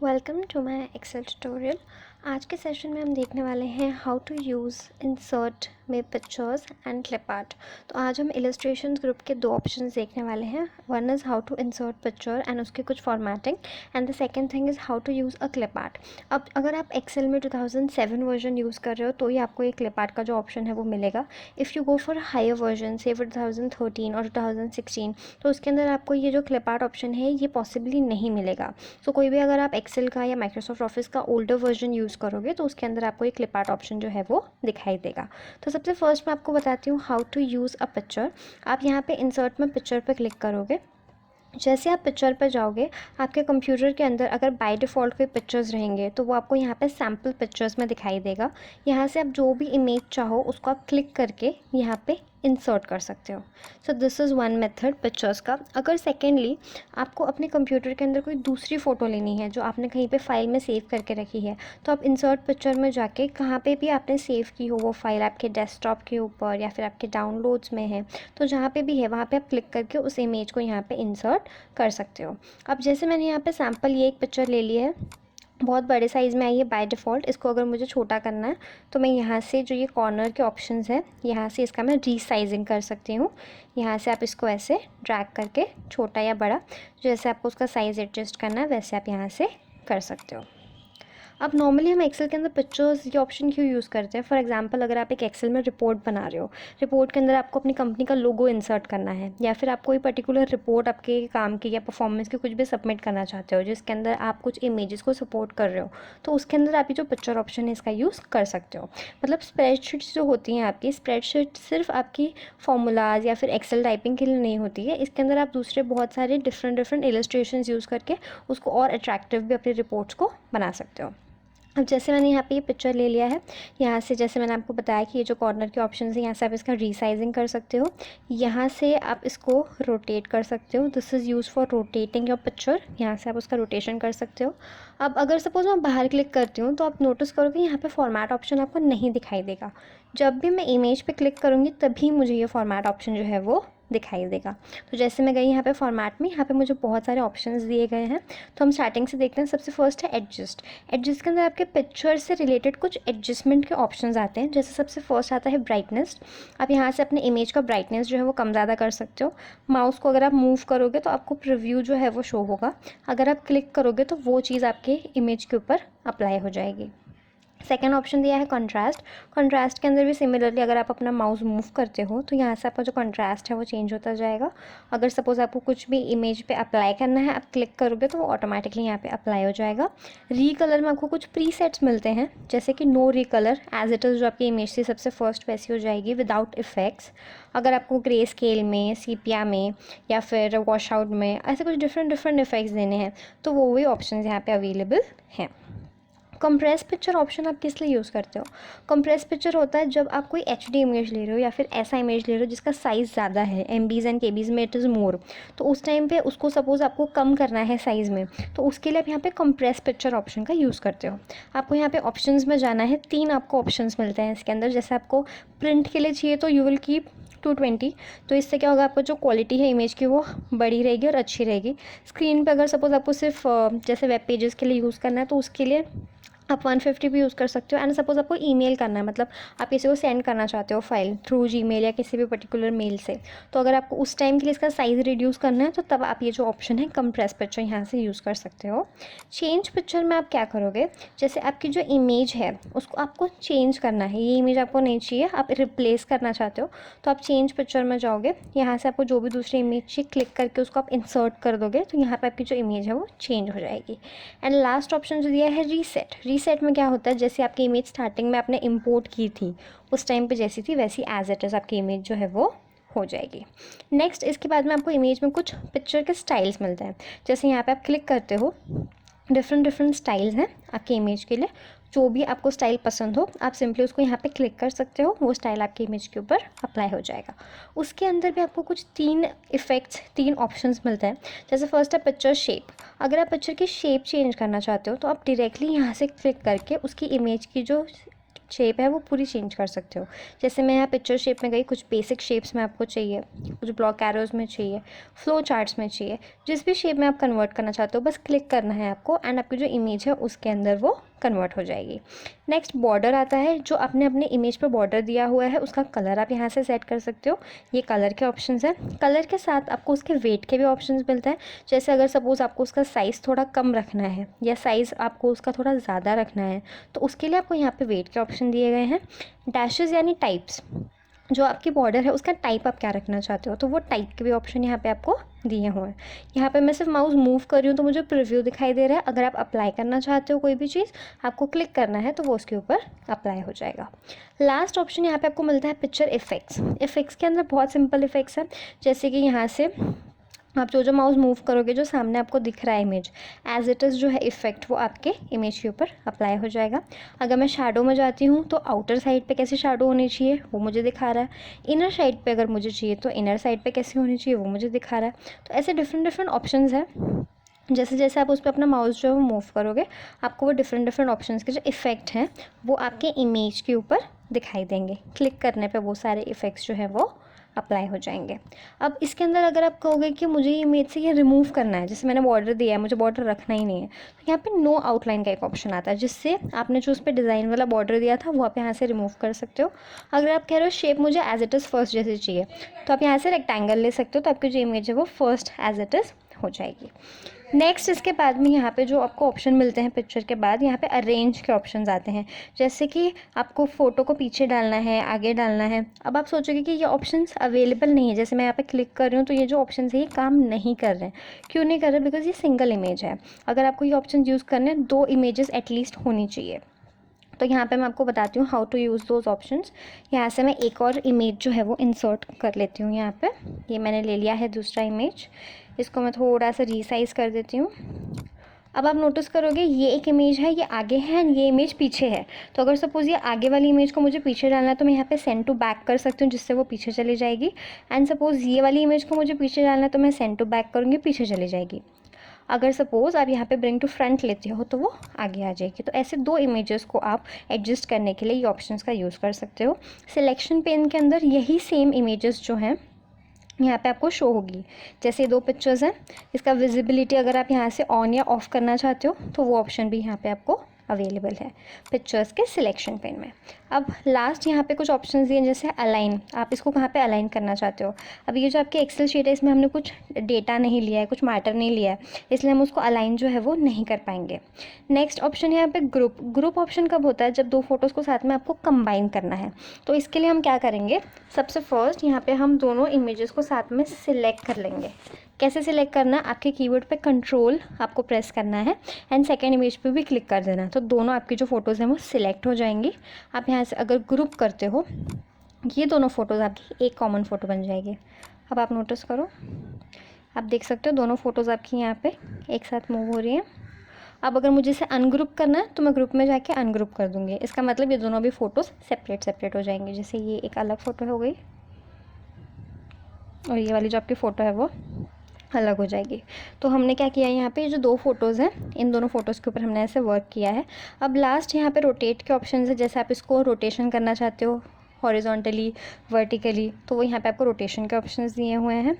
Welcome to my Excel tutorial. आज के session में हम देखने वाले हैं हाउ टू यूज़ इंसर्ट में पिक्चर्स एंड क्लिप आर्ट। तो आज हम इलस्ट्रेशंस ग्रुप के दो ऑप्शंस देखने वाले हैं। One is how to insert picture and उसके कुछ formatting, and the second thing is how to use a clip art. अब अगर आप एक्सेल में 2007 वर्जन यूज़ कर रहे हो तो ही आपको ये क्लिप आर्ट का जो ऑप्शन है वो मिलेगा। If you go for higher version से फॉर 2013 और 2016 तो उसके अंदर आपको ये जो क्लिप आर्ट ऑप्शन है ये पॉसिबली नहीं मिलेगा। सो कोई भी अगर आप एक्सेल का या माइक्रोसॉफ्ट ऑफिस का ओल्डर वर्जन यूज़ करोगे तो उसके अंदर आपको ये क्लिप आर्ट ऑप्शन जो है वो दिखाई देगा। तो सबसे फर्स्ट मैं आपको बताती हूँ how to use a picture. आप यहाँ पे इंसर्ट में पिक्चर पर क्लिक करोगे। जैसे आप पिक्चर पर जाओगे, आपके कंप्यूटर के अंदर अगर बाय डिफ़ॉल्ट कोई पिक्चर्स रहेंगे तो वो आपको यहाँ पे सैम्पल पिक्चर्स में दिखाई देगा। यहाँ से आप जो भी इमेज चाहो उसको आप क्लिक करके यहाँ पे इंसर्ट कर सकते हो। So this is one method pictures का। अगर सेकेंडली आपको अपने कंप्यूटर के अंदर कोई दूसरी फ़ोटो लेनी है जो आपने कहीं पे फाइल में सेव करके रखी है, तो आप इंसर्ट पिक्चर में जाके कहाँ पे भी आपने सेव की हो वो फाइल, आपके डेस्कटॉप के ऊपर या फिर आपके डाउनलोड्स में है, तो जहाँ पे भी है वहाँ पे आप क्लिक करके उस इमेज को यहाँ पे इंसर्ट कर सकते हो। अब जैसे मैंने यहाँ पे सैम्पल ये एक पिक्चर ले ली है, बहुत बड़े साइज़ में आई है बाय डिफ़ॉल्ट। इसको अगर मुझे छोटा करना है तो मैं यहाँ से जो ये कॉर्नर के ऑप्शंस हैं यहाँ से इसका मैं रीसाइजिंग कर सकती हूँ। यहाँ से आप इसको ऐसे ड्रैग करके छोटा या बड़ा जैसे आपको उसका साइज़ एडजस्ट करना है वैसे आप यहाँ से कर सकते हो। अब नॉर्मली हम एक्सेल के अंदर पिक्चर्स ये ऑप्शन क्यों यूज़ करते हैं? फॉर एग्जांपल अगर आप एक एक्सेल में रिपोर्ट बना रहे हो, रिपोर्ट के अंदर आपको अपनी कंपनी का लोगो इंसर्ट करना है, या फिर आप कोई पर्टिकुलर रिपोर्ट आपके काम की या परफॉर्मेंस की कुछ भी सबमिट करना चाहते हो जिसके अंदर आप कुछ इमेजेस को सपोर्ट कर रहे हो, तो उसके अंदर आप ये जो पिक्चर ऑप्शन है इसका यूज़ कर सकते हो। मतलब स्प्रेडशीट्स जो होती हैं आपकी, स्प्रेडशीट सिर्फ आपकी फॉर्मूलाज या फिर एक्सेल टाइपिंग के लिए नहीं होती है। इसके अंदर आप दूसरे बहुत सारे डिफरेंट इलस्ट्रेशंस यूज़ करके उसको और अट्रैक्टिव भी अपनी रिपोर्ट्स को बना सकते हो। अब जैसे मैंने यहाँ पे ये पिक्चर ले लिया है, यहाँ से जैसे मैंने आपको बताया कि ये जो कॉर्नर के ऑप्शन हैं यहाँ से आप इसका रीसाइजिंग कर सकते हो, यहाँ से आप इसको रोटेट कर सकते हो। This is use for rotating your picture. यहाँ से आप उसका रोटेशन कर सकते हो। अब अगर सपोज़ मैं बाहर क्लिक करती हूँ तो आप नोटिस करोगे यहाँ पे फॉर्मेट ऑप्शन आपको नहीं दिखाई देगा। जब भी मैं इमेज पे क्लिक करूँगी तभी मुझे ये फॉर्मेट ऑप्शन जो है वो दिखाई देगा। तो जैसे मैं गई यहाँ पे फॉर्मेट में, यहाँ पे मुझे बहुत सारे ऑप्शंस दिए गए हैं। तो हम स्टार्टिंग से देखते हैं। सबसे फर्स्ट है एडजस्ट। एडजस्ट के अंदर आपके पिक्चर से रिलेटेड कुछ एडजस्टमेंट के ऑप्शंस आते हैं। जैसे सबसे फर्स्ट आता है ब्राइटनेस। आप यहाँ से अपने इमेज का ब्राइटनेस जो है वो कम ज़्यादा कर सकते हो। माउस को अगर आप मूव करोगे तो आपको प्रीव्यू जो है वो शो होगा। अगर आप क्लिक करोगे तो वो चीज़ आपके इमेज के ऊपर अप्लाई हो जाएगी। सेकेंड ऑप्शन दिया है कंट्रास्ट। कंट्रास्ट के अंदर भी सिमिलरली अगर आप अपना माउस मूव करते हो तो यहाँ से आपका जो कंट्रास्ट है वो चेंज होता जाएगा। अगर सपोज़ आपको कुछ भी इमेज पे अप्लाई करना है, आप क्लिक करोगे तो वो ऑटोमेटिकली यहाँ पे अप्लाई हो जाएगा। रीकलर में आपको कुछ प्रीसेट्स मिलते हैं, जैसे कि नो रीकलर, एज इट इज़ जो आपकी इमेज थी सबसे फर्स्ट वैसी हो जाएगी विदाउट इफेक्ट्स। अगर आपको ग्रे स्केल में, सीपिया में या फिर वॉश आउट में ऐसे कुछ डिफरेंट इफेक्ट्स देने हैं तो वो भी ऑप्शन यहाँ पे अवेलेबल हैं। कंप्रेस पिक्चर ऑप्शन आप किस लिए यूज़ करते हो? कंप्रेस पिक्चर होता है जब आप कोई एचडी इमेज ले रहे हो या फिर ऐसा इमेज ले रहे हो जिसका साइज़ ज़्यादा है, एमबीज़ एंड केबीज़ में इट इज़ मोर, तो उस टाइम पे उसको सपोज़ आपको कम करना है साइज़ में, तो उसके लिए आप यहाँ पे कंप्रेस पिक्चर ऑप्शन का यूज़ करते हो। आपको यहाँ पे ऑप्शंस में जाना है। 3 आपको ऑप्शंस मिलते हैं इसके अंदर। जैसे आपको प्रिंट के लिए चाहिए तो यू विल कीप 220, तो इससे क्या होगा, आपको जो क्वालिटी है इमेज की वो बड़ी रहेगी और अच्छी रहेगी। स्क्रीन पे अगर सपोज़ आपको सिर्फ जैसे वेब पेजेस के लिए यूज़ करना है तो उसके लिए आप 150 भी यूज़ कर सकते हो। एंड सपोज़ आपको ईमेल करना है, मतलब आप किसी को सेंड करना चाहते हो फाइल थ्रू जीमेल या किसी भी पर्टिकुलर मेल से, तो अगर आपको उस टाइम के लिए इसका साइज़ रिड्यूस करना है तो तब आप ये जो ऑप्शन है कंप्रेस पिक्चर यहाँ से यूज़ कर सकते हो। चेंज पिक्चर में आप क्या करोगे, जैसे आपकी जो इमेज है उसको आपको चेंज करना है, ये इमेज आपको नहीं चाहिए, आप रिप्लेस करना चाहते हो, तो आप चेंज पिक्चर में जाओगे। यहाँ से आपको जो भी दूसरी इमेज चाहिए क्लिक करके उसको आप इंसर्ट कर दोगे तो यहाँ पर आपकी जो इमेज है वो चेंज हो जाएगी। एंड लास्ट ऑप्शन जो दिया है रीसेट। रीसेट में क्या होता है, जैसे आपकी इमेज स्टार्टिंग में आपने इंपोर्ट की थी उस टाइम पे जैसी थी वैसी एज इट इज़ आपकी इमेज जो है वो हो जाएगी। नेक्स्ट इसके बाद में आपको इमेज में कुछ पिक्चर के स्टाइल्स मिलते हैं। जैसे यहाँ पे आप क्लिक करते हो, डिफरेंट स्टाइल्स हैं आपकी इमेज के लिए। जो भी आपको स्टाइल पसंद हो आप सिंपली उसको यहाँ पे क्लिक कर सकते हो, वो स्टाइल आपकी इमेज के ऊपर अप्लाई हो जाएगा। उसके अंदर भी आपको कुछ 3 इफ़ेक्ट्स, 3 ऑप्शंस मिलते हैं। जैसे फर्स्ट है पिक्चर शेप। अगर आप पिक्चर की शेप चेंज करना चाहते हो तो आप डायरेक्टली यहाँ से क्लिक करके उसकी इमेज की जो शेप है वो पूरी चेंज कर सकते हो। जैसे मैं यहाँ पिक्चर शेप में गई, कुछ बेसिक शेप्स में आपको चाहिए, कुछ ब्लॉक एरोज में चाहिए, फ्लो चार्ट्स में चाहिए, जिस भी शेप में आप कन्वर्ट करना चाहते हो बस क्लिक करना है आपको एंड आपकी जो इमेज है उसके अंदर वो कन्वर्ट हो जाएगी। नेक्स्ट बॉर्डर आता है, जो आपने अपने इमेज पर बॉर्डर दिया हुआ है उसका कलर आप यहाँ से सेट कर सकते हो। ये कलर के ऑप्शंस हैं। कलर के साथ आपको उसके वेट के भी ऑप्शंस मिलते हैं। जैसे अगर सपोज़ आपको उसका साइज़ थोड़ा कम रखना है या साइज़ आपको उसका थोड़ा ज़्यादा रखना है तो उसके लिए आपको यहाँ पे वेट के ऑप्शन दिए गए हैं। डैशेस यानी टाइप्स, जो आपकी बॉर्डर है उसका टाइप आप क्या रखना चाहते हो तो वो टाइप के भी ऑप्शन यहाँ पे आपको दिए हुए हैं। यहाँ पे मैं सिर्फ माउस मूव कर रही हूँ तो मुझे प्रीव्यू दिखाई दे रहा है। अगर आप अप्लाई करना चाहते हो कोई भी चीज़, आपको क्लिक करना है तो वो उसके ऊपर अप्लाई हो जाएगा। लास्ट ऑप्शन यहाँ पे आपको मिलता है पिक्चर इफेक्ट्स। इफेक्ट्स के अंदर बहुत सिंपल इफेक्ट्स हैं, जैसे कि यहाँ से आप जो माउस मूव करोगे जो सामने आपको दिख रहा है इमेज एज इट इज़ जो है इफेक्ट वो आपके इमेज के ऊपर अप्लाई हो जाएगा। अगर मैं शैडो में जाती हूँ तो आउटर साइड पे कैसे शैडो होनी चाहिए वो मुझे दिखा रहा है। इनर साइड पे अगर मुझे चाहिए तो इनर साइड पे कैसे होनी चाहिए वो मुझे दिखा रहा है। तो ऐसे डिफरेंट डिफरेंट ऑप्शंस हैं। जैसे जैसे आप उस पर अपना माउस जो है वो मूव करोगे आपको वो डिफरेंट डिफरेंट ऑप्शंस के जो इफ़ेक्ट हैं वो आपके इमेज के ऊपर दिखाई देंगे। क्लिक करने पे वो सारे इफ़ेक्ट्स जो है वो अप्लाई हो जाएंगे। अब इसके अंदर अगर आप कहोगे कि मुझे ये इमेज से ये रिमूव करना है, जैसे मैंने बॉर्डर दिया है मुझे बॉर्डर रखना ही नहीं है, तो यहाँ पे नो आउटलाइन का एक ऑप्शन आता है जिससे आपने जो उस पर डिज़ाइन वाला बॉर्डर दिया था वो आप यहाँ से रिमूव कर सकते हो। अगर आप कह रहे हो शेप मुझे एज इट इज़ फर्स्ट जैसे चाहिए तो आप यहाँ से रेक्टेंगल ले सकते हो, तो आपकी जो इमेज है वो फर्स्ट एज इट इज़ हो जाएगी। नेक्स्ट इसके बाद में यहाँ पे जो आपको ऑप्शन मिलते हैं पिक्चर के बाद, यहाँ पे अरेंज के ऑप्शंस आते हैं। जैसे कि आपको फ़ोटो को पीछे डालना है, आगे डालना है। अब आप सोचोगे कि ये ऑप्शंस अवेलेबल नहीं है, जैसे मैं यहाँ पे क्लिक कर रही हूँ तो ये जो ऑप्शन है ये काम नहीं कर रहे हैं। क्यों नहीं कर रहे? बिकॉज ये सिंगल इमेज है। अगर आपको ये ऑप्शन यूज़ करने हैं 2 इमेजेस एटलीस्ट होनी चाहिए। तो यहाँ पे मैं आपको बताती हूँ how to use those options. यहाँ से मैं एक और इमेज जो है वो इंसर्ट कर लेती हूँ। यहाँ पे ये मैंने ले लिया है दूसरा इमेज, इसको मैं थोड़ा सा रीसाइज कर देती हूँ। अब आप नोटिस करोगे ये एक इमेज है, ये आगे है एंड ये इमेज पीछे है। तो अगर सपोज़ ये आगे वाली इमेज को मुझे पीछे डालना है तो मैं यहाँ पे सेंड टू बैक कर सकती हूँ जिससे वो पीछे चली जाएगी। एंड सपोज़ ये वाली इमेज को मुझे पीछे डालना है तो मैं सेंड टू बैक करूँगी, पीछे चली जाएगी। अगर सपोज़ आप यहाँ पे ब्रिंग टू फ्रंट लेते हो तो वो आगे आ जाएगी। तो ऐसे 2 इमेजेस को आप एडजस्ट करने के लिए ये ऑप्शंस का यूज़ कर सकते हो। सिलेक्शन पेन के अंदर यही सेम इमेजेस जो हैं यहाँ पे आपको शो होगी। जैसे ये 2 पिक्चर्स हैं, इसका विजिबिलिटी अगर आप यहाँ से ऑन या ऑफ़ करना चाहते हो तो वो ऑप्शन भी यहाँ पे आपको अवेलेबल है पिक्चर्स के सिलेक्शन पेन में। अब लास्ट यहाँ पे कुछ ऑप्शंस दिए जैसे अलाइन, आप इसको कहाँ पे अलाइन करना चाहते हो। अब ये जो आपके एक्सेल शीट है इसमें हमने कुछ डेटा नहीं लिया है, कुछ मैटर नहीं लिया है, इसलिए हम उसको अलाइन जो है वो नहीं कर पाएंगे। नेक्स्ट ऑप्शन है यहाँ पे ग्रुप। ग्रुप ऑप्शन कब होता है? जब 2 फोटोज़ को साथ में आपको कंबाइन करना है। तो इसके लिए हम क्या करेंगे, सबसे फर्स्ट यहाँ पे हम दोनों इमेजेस को साथ में सिलेक्ट कर लेंगे। कैसे सिलेक्ट करना है? आपके कीबोर्ड पे कंट्रोल आपको प्रेस करना है एंड सेकेंड इमेज पे भी क्लिक कर देना है, तो दोनों आपकी जो फ़ोटोज़ हैं वो सिलेक्ट हो जाएंगी। आप यहाँ से अगर ग्रुप करते हो ये दोनों फ़ोटोज़ आपकी एक कॉमन फ़ोटो बन जाएगी। अब आप नोटिस करो, आप देख सकते हो दोनों फ़ोटोज़ आपकी यहाँ पे एक साथ मूव हो रही हैं। अब अगर मुझे इसे अनग्रुप करना है तो मैं ग्रुप में जाके अनग्रुप कर दूँगी। इसका मतलब ये दोनों भी फ़ोटोज़ सेपरेट हो जाएंगे। जैसे ये एक अलग फ़ोटो हो गई और ये वाली जो आपकी फ़ोटो है वो अलग हो जाएगी। तो हमने क्या किया है, यहाँ पे ये जो 2 फोटोज़ हैं इन दोनों फ़ोटोज़ के ऊपर हमने ऐसे वर्क किया है। अब लास्ट यहाँ पे रोटेट के ऑप्शन है, जैसे आप इसको रोटेशन करना चाहते हो हॉरिजॉन्टली, वर्टिकली, तो वो यहाँ पे आपको रोटेशन के ऑप्शंस दिए हुए हैं।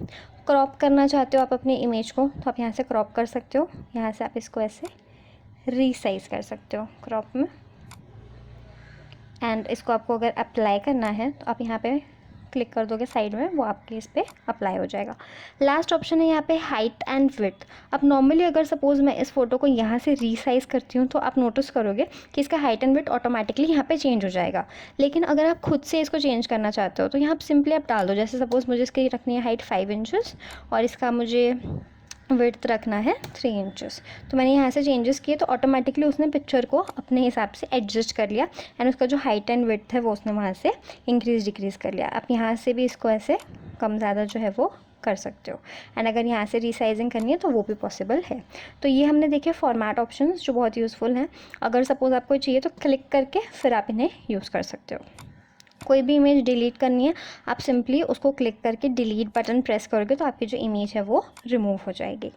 क्रॉप करना चाहते हो आप अपने इमेज को तो आप यहाँ से क्रॉप कर सकते हो। यहाँ से आप इसको ऐसे रीसाइज़ कर सकते हो क्रॉप में। एंड इसको आपको अगर अप्लाई करना है तो आप यहाँ पे क्लिक कर दोगे साइड में, वो आपके इस पर अप्लाई हो जाएगा। लास्ट ऑप्शन है यहाँ पे हाइट एंड विड्थ। अब नॉर्मली अगर सपोज़ मैं इस फोटो को यहाँ से रीसाइज़ करती हूँ तो आप नोटिस करोगे कि इसका हाइट एंड विड्थ ऑटोमेटिकली यहाँ पे चेंज हो जाएगा। लेकिन अगर आप खुद से इसको चेंज करना चाहते हो तो यहाँ सिंपली आप डाल दो। जैसे सपोज़ मुझे इसकी रखनी है हाइट 5 इंचेस और इसका मुझे विड्थ रखना है 3 इंचेस, तो मैंने यहाँ से चेंजेस किए तो ऑटोमेटिकली उसने पिक्चर को अपने हिसाब से एडजस्ट कर लिया एंड उसका जो हाइट एंड विड्थ है वो उसने वहाँ से इंक्रीज़ डिक्रीज़ कर लिया। आप यहाँ से भी इसको ऐसे कम ज़्यादा जो है वो कर सकते हो एंड अगर यहाँ से रीसाइजिंग करनी है तो वो भी पॉसिबल है। तो ये हमने देखे फॉर्मेट ऑप्शंस जो बहुत यूज़फुल हैं। अगर सपोज़ आपको चाहिए तो क्लिक करके फिर आप इन्हें यूज़ कर सकते हो। कोई भी इमेज डिलीट करनी है आप सिंपली उसको क्लिक करके डिलीट बटन प्रेस करोगे तो आपकी जो इमेज है वो रिमूव हो जाएगी।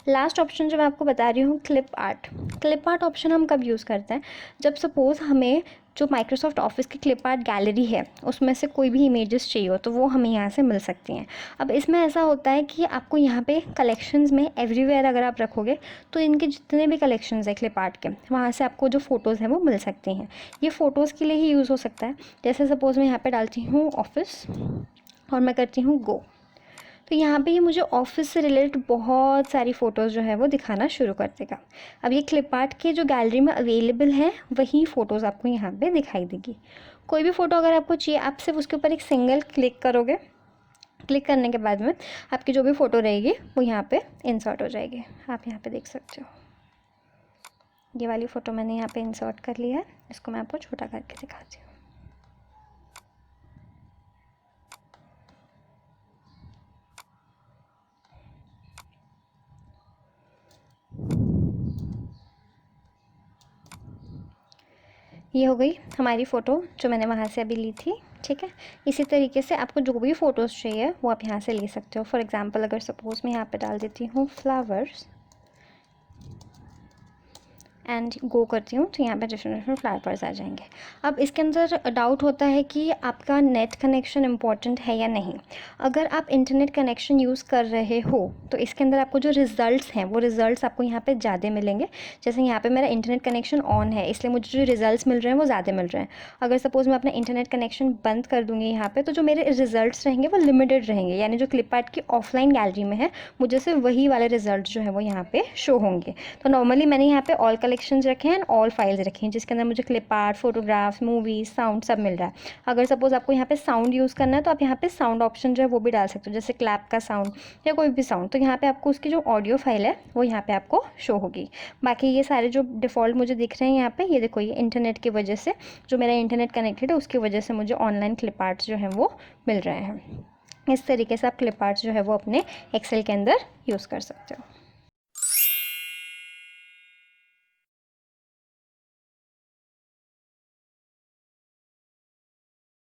लास्ट ऑप्शन जो मैं आपको बता रही हूँ clip art. Clip art option हम कब यूज़ करते हैं? जब सपोज़ हमें जो माइक्रोसॉफ्ट ऑफिस की क्लिप आर्ट गैलरी है उसमें से कोई भी इमेजेस चाहिए हो तो वो हमें यहाँ से मिल सकती हैं। अब इसमें ऐसा होता है कि आपको यहाँ पे कलेक्शंस में एवरीवेयर अगर आप रखोगे तो इनके जितने भी कलेक्शंस है क्लिप आर्ट के, वहाँ से आपको जो फ़ोटोज़ हैं वो मिल सकती हैं। ये फ़ोटोज़ के लिए ही यूज़ हो सकता है। जैसे सपोज़ मैं यहाँ पे डालती हूँ ऑफिस और मैं करती हूँ गो, तो यहाँ पे ये मुझे ऑफिस से रिलेटेड बहुत सारी फ़ोटोज़ जो है वो दिखाना शुरू कर देगा। अब ये क्लिप आर्ट के जो गैलरी में अवेलेबल हैं वही फ़ोटोज़ आपको यहाँ पे दिखाई देगी। कोई भी फ़ोटो अगर आपको चाहिए, आप सिर्फ उसके ऊपर एक सिंगल क्लिक करोगे। क्लिक करने के बाद में आपकी जो भी फ़ोटो रहेगी वो यहाँ पे इंसर्ट हो जाएगी। आप यहाँ पे देख सकते हो, ये वाली फ़ोटो मैंने यहाँ पे इंसर्ट कर लिया है। इसको मैं आपको छोटा करके दिखाती हूँ। ये हो गई हमारी फ़ोटो जो मैंने वहाँ से अभी ली थी। ठीक है, इसी तरीके से आपको जो भी फ़ोटोज़ चाहिए वो आप यहाँ से ले सकते हो। फॉर एग्ज़ाम्पल अगर सपोज़ मैं यहाँ पे डाल देती हूँ फ्लावर्स एंड गो करती हूँ तो यहाँ पे डिफरेंट फ्लावर्स आ जाएंगे। अब इसके अंदर डाउट होता है कि आपका नेट कनेक्शन इम्पॉर्टेंट है या नहीं। अगर आप इंटरनेट कनेक्शन यूज़ कर रहे हो तो इसके अंदर आपको जो रिज़ल्ट्स हैं वो रिज़ल्ट्स आपको यहाँ पे ज़्यादा मिलेंगे। जैसे यहाँ पे मेरा इंटरनेट कनेक्शन ऑन है इसलिए मुझे जो रिज़ल्ट्स मिल रहे हैं वो ज़्यादा मिल रहे हैं। अगर सपोज़ मैं अपना इंटरनेट कनेक्शन बंद कर दूँगी यहाँ पर तो जो मेरे रिज़ल्ट्स रहेंगे वो लिमिटेड रहेंगे, यानी जो क्लिप आर्ट की ऑफलाइन गैलरी में है मुझे सिर्फ वही वाले रिज़ल्ट जो है वो यहाँ पे शो होंगे। तो नॉर्मली मैंने यहाँ पे ऑल कलेक्शंस रखे हैं, ऑल फाइल्स रखी हैं जिसके अंदर मुझे clip art, photographs, movies, sound सब मिल रहा है। अगर सपोज आपको यहाँ पे साउंड यूज़ करना है तो आप यहाँ पे साउंड ऑप्शन जो है वो भी डाल सकते हो, जैसे क्लैप का साउंड या कोई भी साउंड। तो यहाँ पे आपको उसकी जो ऑडियो फाइल है वो यहाँ पे आपको शो होगी। बाकी ये सारे जो डिफ़ॉल्ट मुझे दिख रहे हैं यहाँ पे, ये देखो ये इंटरनेट की वजह से, जो मेरा इंटरनेट कनेक्टेड है उसकी वजह से मुझे ऑनलाइन क्लिप आर्ट्स जो हैं वो मिल रहे हैं। इस तरीके से आप क्लिप आर्ट्स जो है वो अपने एक्सेल के अंदर यूज़ कर सकते हो।